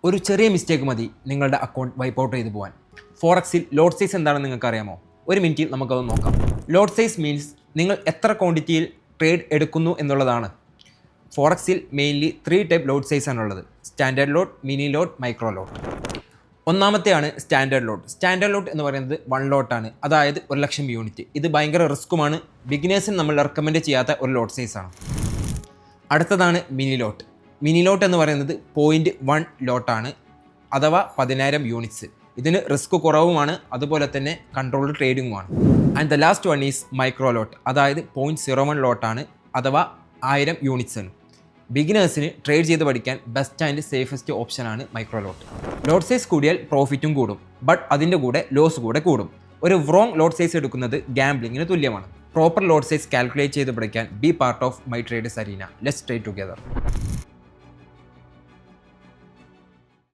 ഒരു ചെറിയ മിസ്റ്റേക്ക് മതി നിങ്ങളുടെ അക്കൗണ്ട് വൈപ്പ് ഔട്ട് ചെയ്ത് പോകാൻ. ഫോറക്സിൽ ലോട്ട് സൈസ് എന്താണെന്ന് നിങ്ങൾക്ക് അറിയാമോ? ഒരു മിനിറ്റിൽ നമുക്കത് നോക്കാം. ലോട്ട് സൈസ് മീൻസ് നിങ്ങൾ എത്ര ക്വാണ്ടിറ്റിയിൽ ട്രേഡ് എടുക്കുന്നു എന്നുള്ളതാണ്. ഫോറക്സിൽ മെയിൻലി 3 ടൈപ്പ് ലോട്ട് സൈസ് ആണുള്ളത്: സ്റ്റാൻഡേർഡ് ലോട്ട്, മിനി ലോട്ട്, മൈക്രോ ലോട്ട്. ഒന്നാമത്തെയാണ് സ്റ്റാൻഡേർഡ് ലോട്ട്. സ്റ്റാൻഡേർഡ് ലോട്ട് എന്ന് പറയുന്നത് 1 ലോട്ടാണ്, അതായത് 1,00,000 യൂണിറ്റ്. ഇത് ഭയങ്കര റിസ്ക്കുമാണ്, ബിഗിനേഴ്സിന് നമ്മൾ റെക്കമെൻഡ് ചെയ്യാത്ത ഒരു ലോട്ട് സൈസാണ്. അടുത്തതാണ് മിനി ലോട്ട്. മിനി ലോട്ട് എന്ന് പറയുന്നത് 0.1 ലോട്ടാണ്, അഥവാ 10,000 യൂണിറ്റ്സ്. ഇതിന് റിസ്ക് കുറവുമാണ്, അതുപോലെ തന്നെ കൺട്രോൾഡ് ട്രേഡിങ്ങുമാണ്. And the last one is micro lot, അതായത് 0.01 ലോട്ടാണ്, അഥവാ 1000 യൂണിറ്റ്സ് ആണ്. ബിഗിനേഴ്സിന് ട്രേഡ് ചെയ്ത് പഠിക്കാൻ ബെസ്റ്റ് ആൻഡ് സേഫസ്റ്റ് ഓപ്ഷനാണ് മൈക്രോ ലോട്ട്. ലോട്ട് സൈസ് കൂടിയാൽ പ്രോഫിറ്റും കൂടും, ബട്ട് അതിൻ്റെ കൂടെ ലോസ് കൂടെ കൂടും. ഒരു വ്രോങ് ലോട്ട് സൈസ് എടുക്കുന്നത് ഗാംബ്ലിങ്ങിന് തുല്യമാണ്. പ്രോപ്പർ ലോട്ട് സൈസ് കാൽക്കുലേറ്റ് ചെയ്ത് പഠിക്കാൻ be part of my traders arena. Let's trade together.